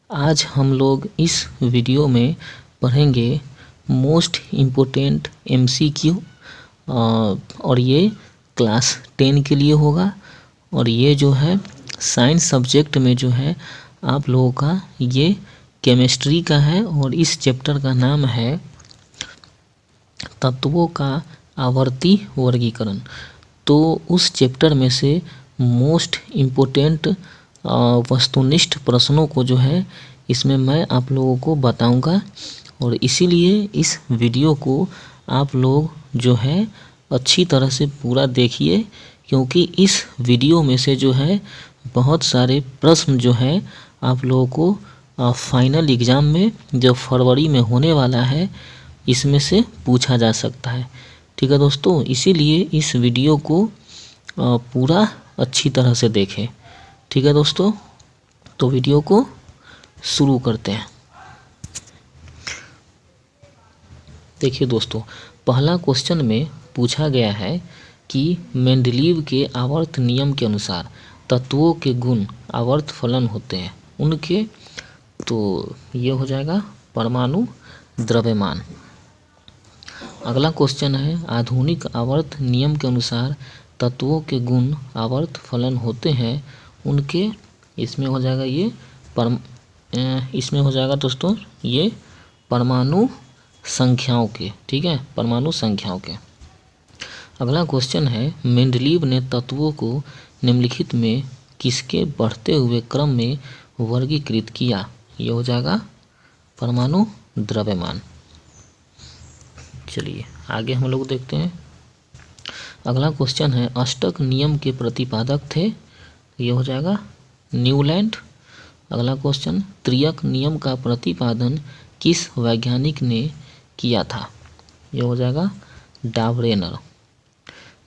आज हम लोग इस वीडियो में पढ़ेंगे मोस्ट इम्पोर्टेंट MCQ और ये क्लास 10 के लिए होगा। और ये जो है साइंस सब्जेक्ट में जो है आप लोगों का ये केमिस्ट्री का है और इस चैप्टर का नाम है तत्वों का आवर्ती वर्गीकरण। तो उस चैप्टर में से मोस्ट इम्पोर्टेंट वस्तुनिष्ठ प्रश्नों को जो है इसमें मैं आप लोगों को बताऊंगा और इसीलिए इस वीडियो को आप लोग जो है अच्छी तरह से पूरा देखिए, क्योंकि इस वीडियो में से जो है बहुत सारे प्रश्न जो है आप लोगों को फाइनल एग्ज़ाम में जो फरवरी में होने वाला है इसमें से पूछा जा सकता है। ठीक है दोस्तों, इसीलिए इस वीडियो को पूरा अच्छी तरह से देखें। ठीक है दोस्तों, तो वीडियो को शुरू करते हैं। देखिए दोस्तों, पहला क्वेश्चन में पूछा गया है कि मेंडलीव के आवर्त नियम के अनुसार तत्वों के गुण आवर्त फलन होते हैं उनके, तो ये हो जाएगा परमाणु द्रव्यमान। अगला क्वेश्चन है आधुनिक आवर्त नियम के अनुसार तत्वों के गुण आवर्त फलन होते हैं उनके, इसमें हो जाएगा ये इसमें हो जाएगा दोस्तों ये परमाणु संख्याओं के। ठीक है, परमाणु संख्याओं के। अगला क्वेश्चन है मेंडलीव ने तत्वों को निम्नलिखित में किसके बढ़ते हुए क्रम में वर्गीकृत किया, ये हो जाएगा परमाणु द्रव्यमान। चलिए आगे हम लोग देखते हैं। अगला क्वेश्चन है अष्टक नियम के प्रतिपादक थे, ये हो जाएगा न्यूलैंड। अगला क्वेश्चन त्रियक नियम का प्रतिपादन किस वैज्ञानिक ने किया था, ये हो जाएगा डाबरेनर।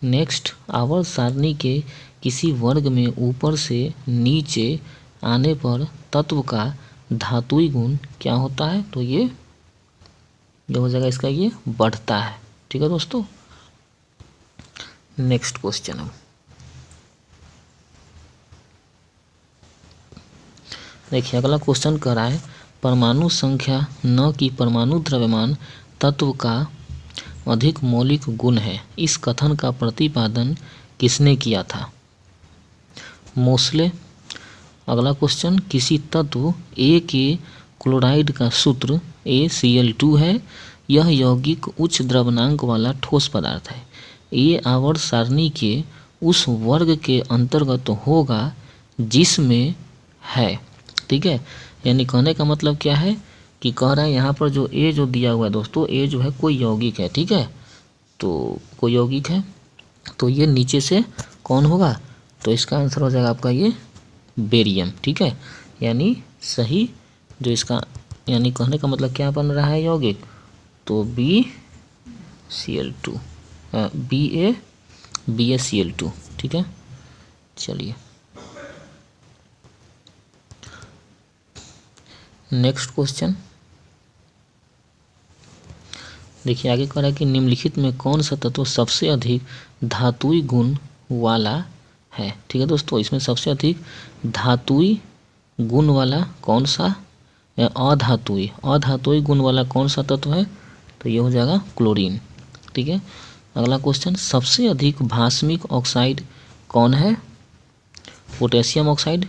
नेक्स्ट, आवर्त सारणी के किसी वर्ग में ऊपर से नीचे आने पर तत्व का धातुई गुण क्या होता है, तो ये हो जाएगा इसका ये बढ़ता है। ठीक है दोस्तों, नेक्स्ट क्वेश्चन है, देखिए अगला क्वेश्चन कर रहा है परमाणु संख्या न कि परमाणु द्रव्यमान तत्व का अधिक मौलिक गुण है, इस कथन का प्रतिपादन किसने किया था, मोसले। अगला क्वेश्चन किसी तत्व A के क्लोराइड का सूत्र ACl2 है, यह यौगिक उच्च द्रव्यमांक वाला ठोस पदार्थ है, ये आवर्त सारणी के उस वर्ग के अंतर्गत होगा जिसमें है। ठीक है, यानी कहने का मतलब क्या है कि कह रहा है यहाँ पर जो A जो दिया हुआ है दोस्तों, A जो है कोई यौगिक है। ठीक है, तो कोई यौगिक है तो ये नीचे से कौन होगा, तो इसका आंसर हो जाएगा आपका ये बेरियम। ठीक है, यानी सही जो इसका यानी कहने का मतलब क्या बन रहा है यौगिक, तो BaCl2 BaCl2। ठीक है, चलिए नेक्स्ट क्वेश्चन देखिए आगे कह रहा है कि निम्नलिखित में कौन सा तत्व सबसे अधिक धातुई गुण वाला है। ठीक है दोस्तों, इसमें सबसे अधिक धातुई गुण वाला कौन सा, अधातुई गुण वाला कौन सा तत्व है, तो ये हो जाएगा क्लोरीन। ठीक है, अगला क्वेश्चन सबसे अधिक भास्मिक ऑक्साइड कौन है, पोटेशियम ऑक्साइड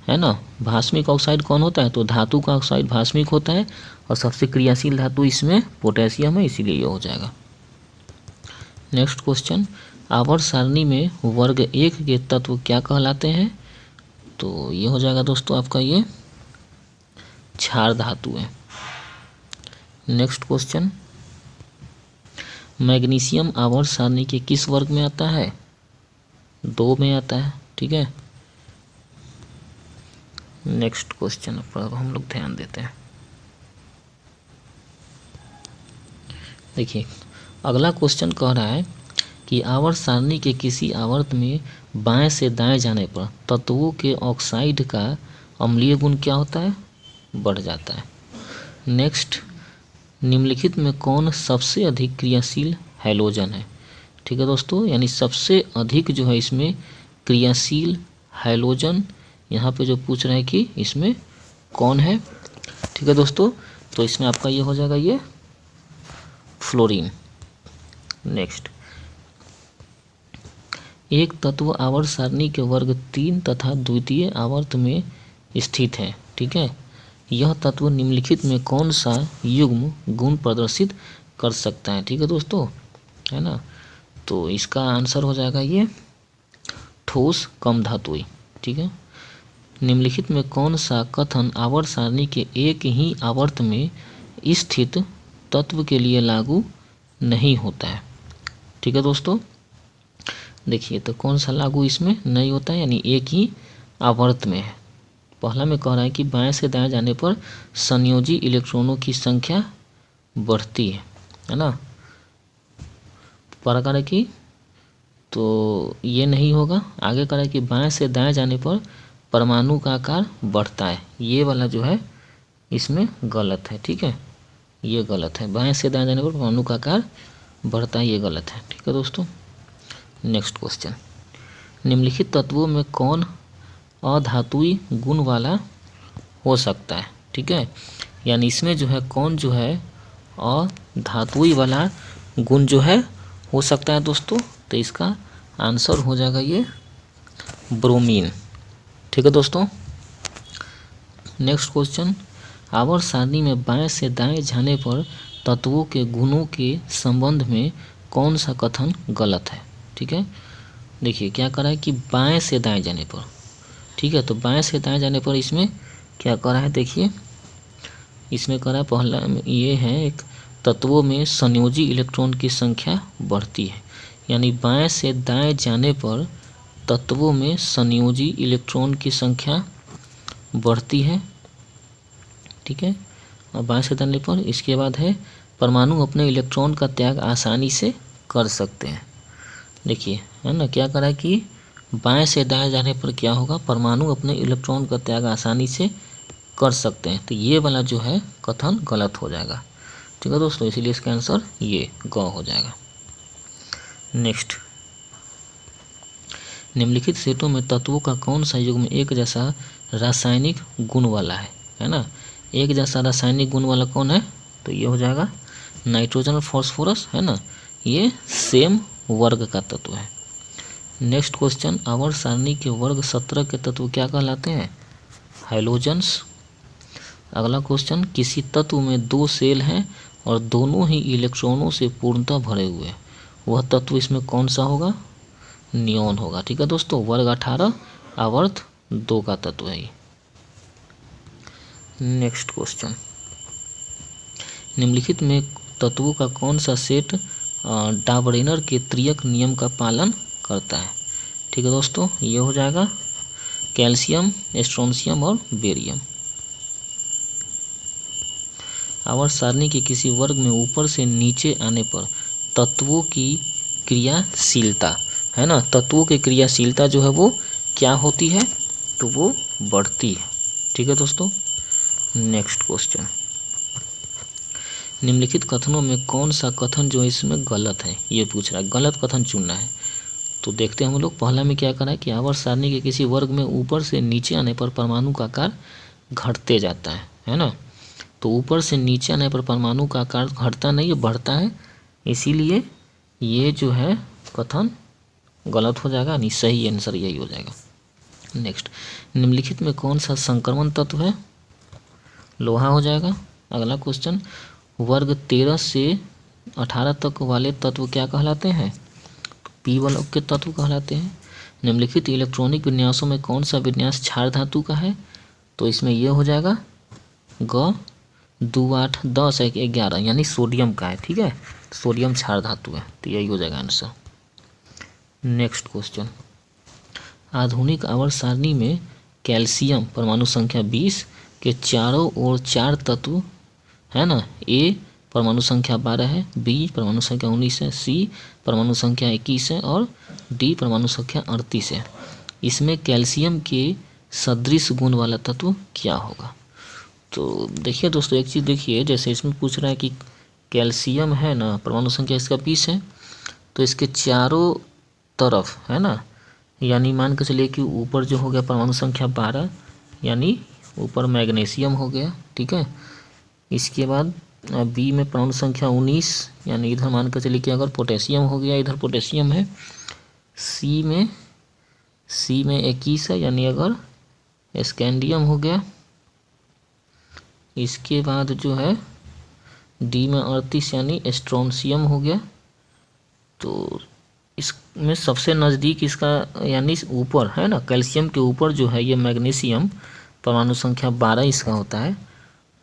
है ना। भास्मिक ऑक्साइड कौन होता है, तो धातु का ऑक्साइड भास्मिक होता है और सबसे क्रियाशील धातु इसमें पोटेशियम है, इसीलिए ये हो जाएगा। नेक्स्ट क्वेश्चन आवर्त सारणी में वर्ग 1 के तत्व क्या कहलाते हैं, तो ये हो जाएगा दोस्तों आपका ये क्षार धातु है। नेक्स्ट क्वेश्चन मैग्नीशियम आवर्त सारणी के किस वर्ग में आता है, 2 में आता है। ठीक है, नेक्स्ट क्वेश्चन पर हम लोग ध्यान देते हैं। देखिए अगला क्वेश्चन कह रहा है कि आवर्त सारणी के किसी आवर्त में बाएं से दाएं जाने पर तत्वों के ऑक्साइड का अम्लीय गुण क्या होता है, बढ़ जाता है। नेक्स्ट, निम्नलिखित में कौन सबसे अधिक क्रियाशील हैलोजन है। ठीक है दोस्तों, यानी सबसे अधिक जो है इसमें क्रियाशील हैलोजन यहाँ पे जो पूछ रहे हैं कि इसमें कौन है, ठीक है दोस्तों। तो इसमें आपका ये हो जाएगा ये फ्लोरीन। नेक्स्ट, एक तत्व आवर्त सारणी के वर्ग 3 तथा द्वितीय आवर्त में स्थित है, ठीक है। यह तत्व निम्नलिखित में कौन सा युग्म गुण प्रदर्शित कर सकता है, ठीक है दोस्तों, है ना। तो इसका आंसर हो जाएगा ये ठोस कम धातुई, ठीक है। निम्नलिखित में कौन सा कथन आवर्त सारणी के एक ही आवर्त में स्थित तत्व के लिए लागू नहीं होता है, ठीक है दोस्तों। देखिए तो कौन सा लागू इसमें नहीं होता है, यानी एक ही आवर्त में है। पहला में कह रहा है कि बाएं से दाएं जाने पर संयोजी इलेक्ट्रॉनों की संख्या बढ़ती है ना। प्रकार है कि तो ये नहीं होगा। आगे कह रहा है कि बाएं से दाएं जाने पर परमाणु का आकार बढ़ता है, ये वाला जो है इसमें गलत है, ठीक है, ये गलत है। बाएं से दाएं जाने पर परमाणु का आकार बढ़ता है, ये गलत है, ठीक है दोस्तों। नेक्स्ट क्वेश्चन, निम्नलिखित तत्वों में कौन अधातुई गुण वाला हो सकता है, ठीक है। यानी इसमें जो है कौन जो है अधातुई वाला गुण जो है हो सकता है दोस्तों। तो इसका आंसर हो जाएगा ये ब्रोमीन, ठीक है दोस्तों। नेक्स्ट क्वेश्चन, आवर्त सारणी में बाएं से दाएं जाने पर तत्वों के गुणों के संबंध में कौन सा कथन गलत है, ठीक है। देखिए क्या कह रहा है कि बाएं से दाएं जाने पर, ठीक है। तो बाएं से दाएं जाने पर इसमें क्या कह रहा है, देखिए इसमें कह रहा है पहला ये है एक तत्वों में संयोजी इलेक्ट्रॉन की संख्या बढ़ती है, यानी बाएं से दाएं जाने पर तत्वों में संयोजी इलेक्ट्रॉन की संख्या बढ़ती है, ठीक है। और बाएं से दाएं पर इसके बाद है परमाणु अपने इलेक्ट्रॉन का त्याग आसानी से कर सकते हैं। देखिए है ना, क्या करा कि बाएं से दाएं जाने पर क्या होगा, परमाणु अपने इलेक्ट्रॉन का त्याग आसानी से कर सकते हैं। तो ये वाला जो है कथन गलत हो जाएगा, ठीक है दोस्तों, इसीलिए इसका आंसर ये ग हो जाएगा। नेक्स्ट, निम्नलिखित सेटों में तत्वों का कौन सा युग्म एक जैसा रासायनिक गुण वाला है ना। एक जैसा रासायनिक गुण वाला कौन है, तो ये हो जाएगा नाइट्रोजन और फॉस्फोरस, है ना, ये सेम वर्ग का तत्व है। नेक्स्ट क्वेश्चन, आवर्त सारणी के वर्ग 17 के तत्व क्या कहलाते हैं, हाइलोजन्स। अगला क्वेश्चन, किसी तत्व में 2 सेल हैं और दोनों ही इलेक्ट्रॉनों से पूर्णतः भरे हुए हैं, वह तत्व इसमें कौन सा होगा, नियॉन होगा, ठीक है दोस्तों। वर्ग 18 आवर्त 2 का तत्व है ये। नेक्स्ट क्वेश्चन, निम्नलिखित में तत्वों का कौन सा सेट डाबरेनर के त्रियक नियम का पालन करता है, ठीक है दोस्तों, ये हो जाएगा कैल्शियम, स्ट्रोंशियम और बेरियम। आवर्त सारणी के किसी वर्ग में ऊपर से नीचे आने पर तत्वों की क्रियाशीलता, है ना, तत्वों की क्रियाशीलता जो है वो क्या होती है, तो वो बढ़ती है, ठीक है दोस्तों। नेक्स्ट क्वेश्चन, निम्नलिखित कथनों में कौन सा कथन जो इसमें गलत है, ये पूछ रहा है, गलत कथन चुनना है। तो देखते हैं हम लोग। पहला में क्या करा है कि आवर्त सारणी के किसी वर्ग में ऊपर से नीचे आने पर परमाणु का आकार घटते जाता है ना। तो ऊपर से नीचे आने पर परमाणु का आकार घटता नहीं है, बढ़ता है, इसीलिए ये जो है कथन गलत हो जाएगा, नहीं सही आंसर यही हो जाएगा। नेक्स्ट, निम्नलिखित में कौन सा संक्रमण तत्व है, लोहा हो जाएगा। अगला क्वेश्चन, वर्ग 13 से 18 तक वाले तत्व क्या कहलाते हैं, पी वर्ग के तत्व कहलाते हैं। निम्नलिखित इलेक्ट्रॉनिक विन्यासों में कौन सा विन्यास क्षार धातु का है, तो इसमें यह हो जाएगा ग 2 8 10 1 11 यानी सोडियम का है, ठीक है, सोडियम क्षार धातु है, तो यही हो जाएगा आंसर। नेक्स्ट क्वेश्चन, आधुनिक आवर्त सारणी में कैल्शियम परमाणु संख्या 20 के चारों ओर 4 तत्व है ना। ए परमाणु संख्या 12 है, बी परमाणु संख्या 19 है, सी परमाणु संख्या 21 है और डी परमाणु संख्या 38 है। इसमें कैल्शियम के सदृश गुण वाला तत्व क्या होगा। तो देखिए दोस्तों, एक चीज़ देखिए, जैसे इसमें पूछ रहा है कि कैल्शियम है ना, परमाणु संख्या इसका 20 है, तो इसके चारों तरफ है ना, यानी मान के चलिए कि ऊपर जो हो गया परमाणु संख्या 12, यानी ऊपर मैग्नीशियम हो गया, ठीक है। इसके बाद बी में परमाणु संख्या 19, यानी इधर मान कर चलिए कि अगर पोटेशियम हो गया, इधर पोटेशियम है। सी में 21 है, यानी अगर स्कैंडियम हो गया। इसके बाद जो है डी में 38, यानी स्ट्रोंशियम हो गया। तो इसमें सबसे नज़दीक इसका यानी ऊपर है ना, कैल्शियम के ऊपर जो है ये मैग्नीशियम, परमाणु संख्या 12 इसका होता है।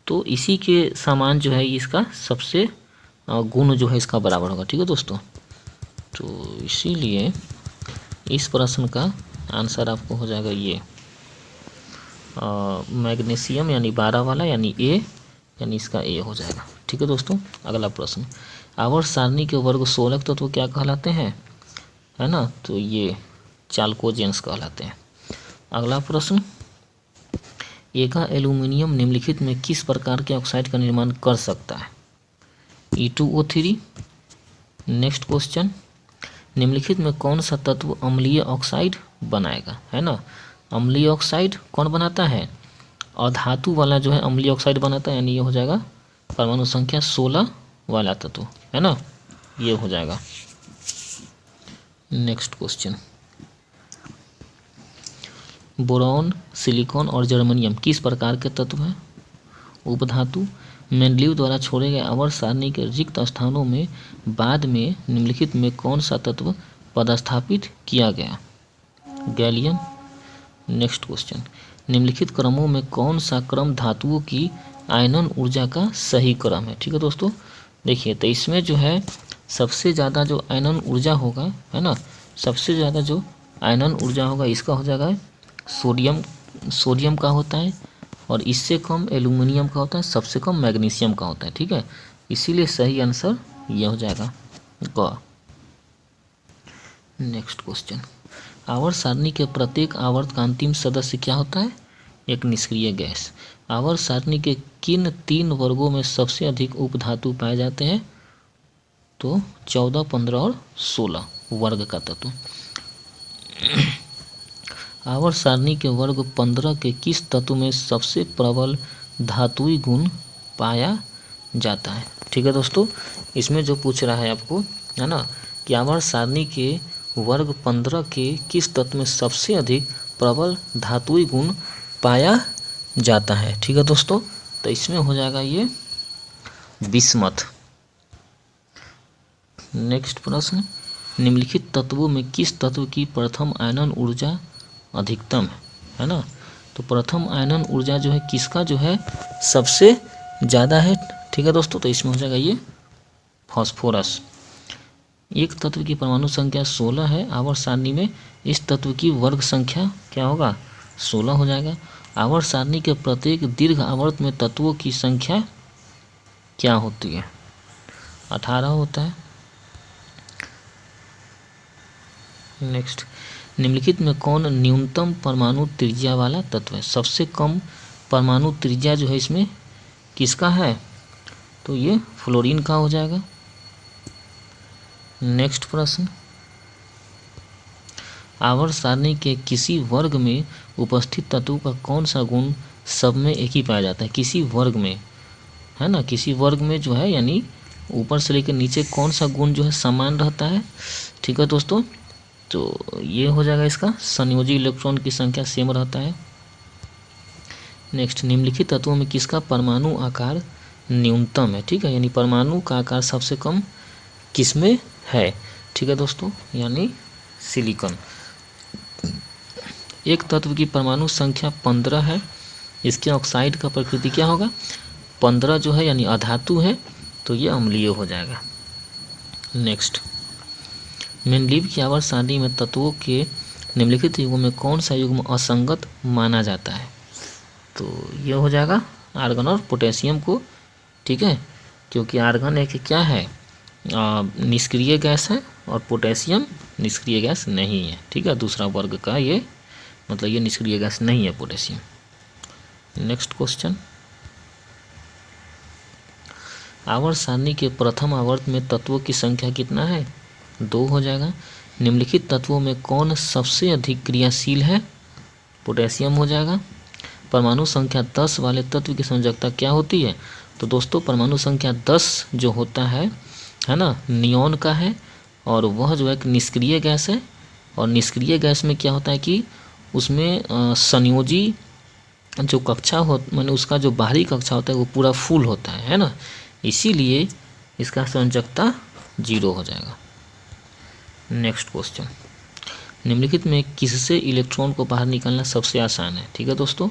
तो इसी के समान जो है इसका सबसे गुण जो है इसका बराबर होगा, ठीक है दोस्तों। तो इसीलिए इस प्रश्न का आंसर आपको हो जाएगा ये मैग्नीशियम यानी 12 वाला, यानी ए, यानी इसका ए हो जाएगा, ठीक है दोस्तों। अगला प्रश्न, आवर्त सारणी के वर्ग 16 तत्व क्या कहलाते हैं, है ना, तो ये चाल्कोजेंस कहलाते हैं। अगला प्रश्न, एका एल्यूमिनियम निम्नलिखित में किस प्रकार के ऑक्साइड का निर्माण कर सकता है, E2O3। नेक्स्ट क्वेश्चन, निम्नलिखित में कौन सा तत्व अम्लीय ऑक्साइड बनाएगा, है ना। अम्लीय ऑक्साइड कौन बनाता है, और धातु वाला जो है अम्लीय ऑक्साइड बनाता है, यानी ये हो जाएगा परमाणु संख्या 16 वाला तत्व, है ना, ये हो जाएगा। नेक्स्ट क्वेश्चन, बोरॉन, सिलिकॉन और जर्मनियम किस प्रकार के तत्व हैं, उपधातु। मेंडलीव द्वारा छोड़े गए आवर्त सारणी के रिक्त स्थानों में बाद में निम्नलिखित में कौन सा तत्व पदस्थापित किया गया, गैलियम। नेक्स्ट क्वेश्चन, निम्नलिखित क्रमों में कौन सा क्रम धातुओं की आयनन ऊर्जा का सही क्रम है, ठीक है दोस्तों। देखिए, तो इसमें जो है सबसे ज़्यादा जो आयनन ऊर्जा होगा, है ना, सबसे ज़्यादा जो आयनन ऊर्जा होगा इसका हो जाएगा सोडियम का होता है, और इससे कम एल्यूमिनियम का होता है, सबसे कम मैग्नीशियम का होता है, ठीक है। इसीलिए सही आंसर यह हो जाएगा ग। नेक्स्ट क्वेश्चन, आवर्त सारणी के प्रत्येक आवर्त का अंतिम सदस्य क्या होता है, एक निष्क्रिय गैस। आवर्त सारणी के किन 3 वर्गों में सबसे अधिक उपधातु पाए जाते हैं, तो 14, 15 और 16 वर्ग का तत्व। आवर्त सारणी के वर्ग 15 के किस तत्व में सबसे प्रबल धातुई गुण पाया जाता है, ठीक है दोस्तों। इसमें जो पूछ रहा है आपको, है ना, कि आवर्त सारणी के वर्ग 15 के किस तत्व में सबसे अधिक प्रबल धातुई गुण पाया जाता है, ठीक है दोस्तों। तो इसमें हो जाएगा ये बिस्मथ। नेक्स्ट प्रश्न, निम्नलिखित तत्वों में किस तत्व की प्रथम आयनन ऊर्जा अधिकतम है ना। तो प्रथम आयनन ऊर्जा जो है किसका जो है सबसे ज़्यादा है, ठीक है दोस्तों। तो इसमें हो जाएगा ये फास्फोरस। एक तत्व की परमाणु संख्या 16 है आवर्त सारणी में, इस तत्व की वर्ग संख्या क्या होगा, 16 हो जाएगा। आवर्त सारणी के प्रत्येक दीर्घ आवर्त में तत्वों की संख्या क्या होती है, 18 होता है। नेक्स्ट, निम्नलिखित में कौन न्यूनतम परमाणु त्रिज्या वाला तत्व है, सबसे कम परमाणु त्रिज्या जो है इसमें किसका है, तो ये फ्लोरीन का हो जाएगा। नेक्स्ट प्रश्न, आवर्त सारणी के किसी वर्ग में उपस्थित तत्व का कौन सा गुण सब में एक ही पाया जाता है, किसी वर्ग में, है ना, किसी वर्ग में जो है यानी ऊपर से लेकर नीचे कौन सा गुण जो है समान रहता है, ठीक है दोस्तों। तो ये हो जाएगा इसका संयोजी इलेक्ट्रॉन की संख्या सेम रहता है। नेक्स्ट, निम्नलिखित तत्वों में किसका परमाणु आकार न्यूनतम है, ठीक है, यानी परमाणु का आकार सबसे कम किसमें है, ठीक है दोस्तों, यानी सिलिकॉन। एक तत्व की परमाणु संख्या 15 है, इसके ऑक्साइड का प्रकृति क्या होगा, 15 जो है यानी अधातु है, तो ये अम्लीय हो जाएगा। नेक्स्ट, मेंडलीव की आवर्त सारणी में तत्वों के निम्नलिखित युग्म में कौन सा युग्म असंगत माना जाता है, तो ये हो जाएगा आर्गन और पोटेशियम को, ठीक है, क्योंकि आर्गन एक क्या है निष्क्रिय गैस है और पोटेशियम निष्क्रिय गैस नहीं है, ठीक है, दूसरा वर्ग का ये मतलब ये निष्क्रिय गैस नहीं है पोटेशियम। नेक्स्ट क्वेश्चन, आवर्त सारणी के प्रथम आवर्त में तत्वों की संख्या कितना है, 2 हो जाएगा। निम्नलिखित तत्वों में कौन सबसे अधिक क्रियाशील है, पोटेशियम हो जाएगा। परमाणु संख्या 10 वाले तत्व की संयोजकता क्या होती है? तो दोस्तों परमाणु संख्या 10 जो होता है ना, नियॉन का है और वह जो है एक निष्क्रिय गैस है। और निष्क्रिय गैस में क्या होता है कि उसमें संयोजी जो कक्षा हो माने उसका जो बाहरी कक्षा होता है वो पूरा फुल होता है ना, इसीलिए इसका संयोजकता 0 हो जाएगा। नेक्स्ट क्वेश्चन, निम्नलिखित में किससे इलेक्ट्रॉन को बाहर निकालना सबसे आसान है? ठीक है दोस्तों,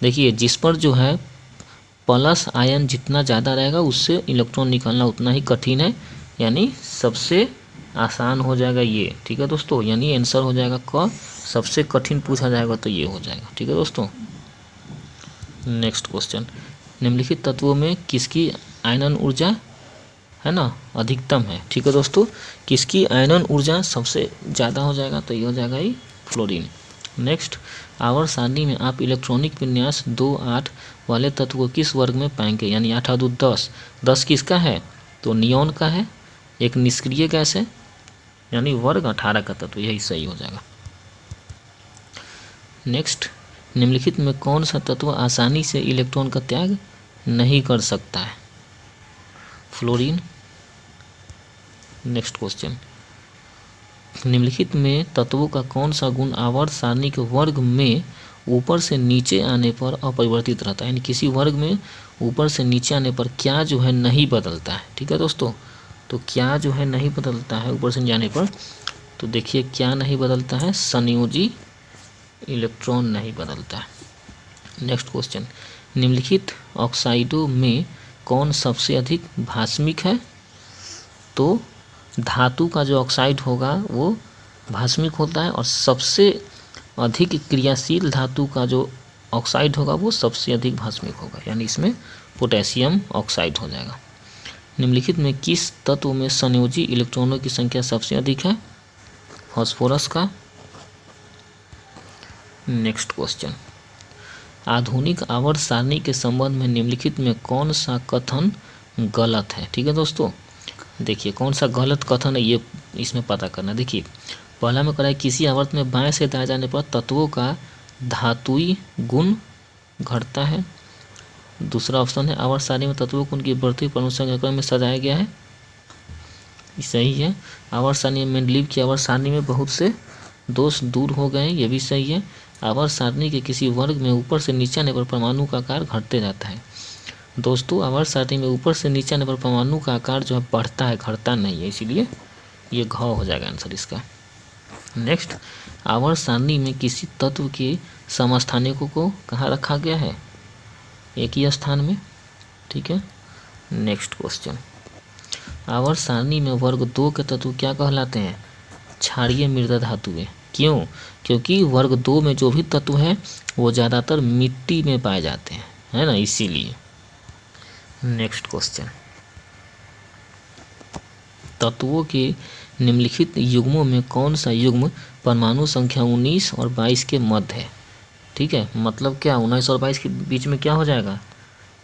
देखिए जिस पर जो है प्लस आयन जितना ज़्यादा रहेगा उससे इलेक्ट्रॉन निकालना उतना ही कठिन है, यानी सबसे आसान हो जाएगा ये। ठीक है दोस्तों, यानी आंसर हो जाएगा क। सबसे कठिन पूछा जाएगा तो ये हो जाएगा। ठीक है दोस्तों। नेक्स्ट क्वेश्चन, निम्नलिखित तत्वों में किसकी आयनन ऊर्जा है ना अधिकतम है? ठीक है दोस्तों, किसकी आयनन ऊर्जा सबसे ज़्यादा हो जाएगा तो ये हो जाएगा ही फ्लोरीन। नेक्स्ट, आवर्त सारणी में आप इलेक्ट्रॉनिक विन्यास 2, 8 वाले तत्व को किस वर्ग में पाएंगे? यानी 8 और 2 10। 10 किसका है? तो नियॉन का है, एक निष्क्रिय गैस है, यानी वर्ग 18 का तत्व, यही सही हो जाएगा। नेक्स्ट, निम्नलिखित में कौन सा तत्व आसानी से इलेक्ट्रॉन का त्याग नहीं कर सकता है? फ्लोरीन। नेक्स्ट क्वेश्चन, निम्नलिखित में तत्वों का कौन सा गुण आवर्त सारणी के वर्ग में ऊपर से नीचे आने पर अपरिवर्तित रहता है? यानी किसी वर्ग में ऊपर से नीचे आने पर क्या जो है नहीं बदलता है? ठीक है दोस्तों, तो क्या जो है नहीं बदलता है ऊपर से जाने पर? तो देखिए क्या नहीं बदलता है, संयोजी इलेक्ट्रॉन नहीं बदलता है। नेक्स्ट क्वेश्चन, निम्नलिखित ऑक्साइडों में कौन सबसे अधिक भास्मिक है? तो धातु का जो ऑक्साइड होगा वो भास्मिक होता है, और सबसे अधिक क्रियाशील धातु का जो ऑक्साइड होगा वो सबसे अधिक भास्मिक होगा, यानी इसमें पोटेशियम ऑक्साइड हो जाएगा। निम्नलिखित में किस तत्व में संयोजी इलेक्ट्रॉनों की संख्या सबसे अधिक है? फास्फोरस का। नेक्स्ट क्वेश्चन, आधुनिक आवर्त सारणी के संबंध में निम्नलिखित में कौन सा कथन गलत है? ठीक है दोस्तों, देखिए कौन सा गलत कथन है ये इसमें पता करना। देखिए पहला में करा है किसी आवर्त में बाएं से दाएं जाने पर तत्वों का धातुई गुण घटता है। दूसरा ऑप्शन है आवर्त सारणी में तत्वों को उनकी बढ़ती परमाणु संख्या क्रम में सजाया गया है, सही है। आवर्त सारणी में मेंडलीव की आवर्त सारणी में बहुत से दोष दूर हो गए, ये भी सही है। आवर्त सारणी के किसी वर्ग में ऊपर से नीचे आने पर परमाणु का आकार घटते जाता है। दोस्तों आवर्त सारणी में ऊपर से नीचे आने पर परमाणु का आकार जो है बढ़ता है, घटता नहीं है, इसीलिए ये घ हो जाएगा आंसर इसका। नेक्स्ट, आवर्त सारणी में किसी तत्व के समस्थानिकों को कहाँ रखा गया है? एक ही स्थान में। ठीक है। नेक्स्ट क्वेश्चन, आवर्त सारणी में वर्ग 2 के तत्व क्या कहलाते हैं? क्षारीय मृदा धातुएं। क्यों? क्योंकि वर्ग 2 में जो भी तत्व है वो ज़्यादातर मिट्टी में पाए जाते हैं, है ना, इसीलिए। नेक्स्ट क्वेश्चन, तत्वों के निम्नलिखित युग्मों में कौन सा युग्म परमाणु संख्या 19 और 22 के मध्य है? ठीक है, मतलब क्या 19 और 22 के बीच में क्या हो जाएगा?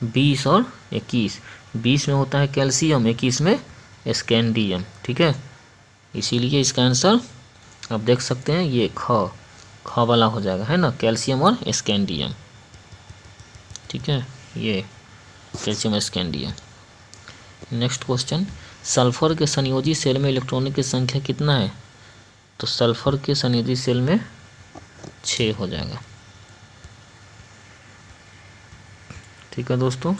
20 और 21। 20 में होता है कैल्शियम, 21 में स्कैंडियम। ठीक है, इसीलिए इसका आंसर आप देख सकते हैं ये ख वाला हो जाएगा, है ना, कैल्शियम और स्कैंडियम। ठीक है, ये calcium scandium. Next question, sulphur के संयोजी सेल में इलेक्ट्रॉनों की संख्या कितना है? तो सल्फर के संयोजी सेल में 6 हो जाएगा। ठीक है दोस्तों,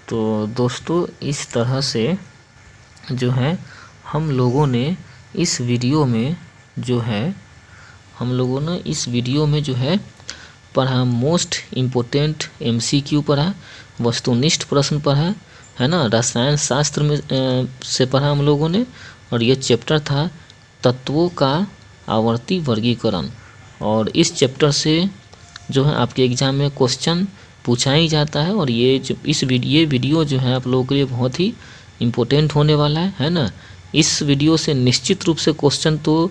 तो दोस्तों इस तरह से जो है हम लोगों ने इस वीडियो में जो है पढ़ा मोस्ट इम्पोर्टेंट MCQ पढ़ा, वस्तुनिष्ठ प्रश्न पढ़ा, है ना, रसायन शास्त्र में से पढ़ा हम लोगों ने, और ये चैप्टर था तत्वों का आवर्ती वर्गीकरण। और इस चैप्टर से जो है आपके एग्जाम में क्वेश्चन पूछा ही जाता है, और ये वीडियो जो है आप लोगों के लिए बहुत ही इम्पोर्टेंट होने वाला है ना। इस वीडियो से निश्चित रूप से क्वेश्चन तो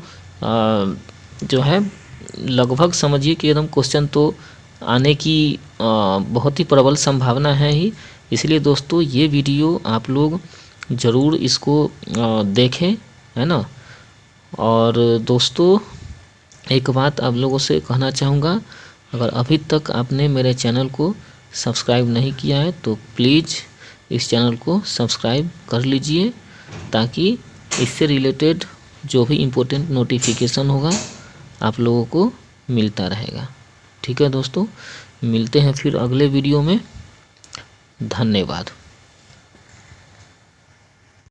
जो है लगभग समझिए कि एकदम क्वेश्चन तो आने की बहुत ही प्रबल संभावना है ही। इसलिए दोस्तों ये वीडियो आप लोग ज़रूर इसको देखें, है ना। और दोस्तों एक बात आप लोगों से कहना चाहूँगा, अगर अभी तक आपने मेरे चैनल को सब्सक्राइब नहीं किया है तो प्लीज़ इस चैनल को सब्सक्राइब कर लीजिए, ताकि इससे रिलेटेड जो भी इम्पोर्टेंट नोटिफिकेशन होगा आप लोगों को मिलता रहेगा। ठीक है दोस्तों, मिलते हैं फिर अगले वीडियो में। धन्यवाद।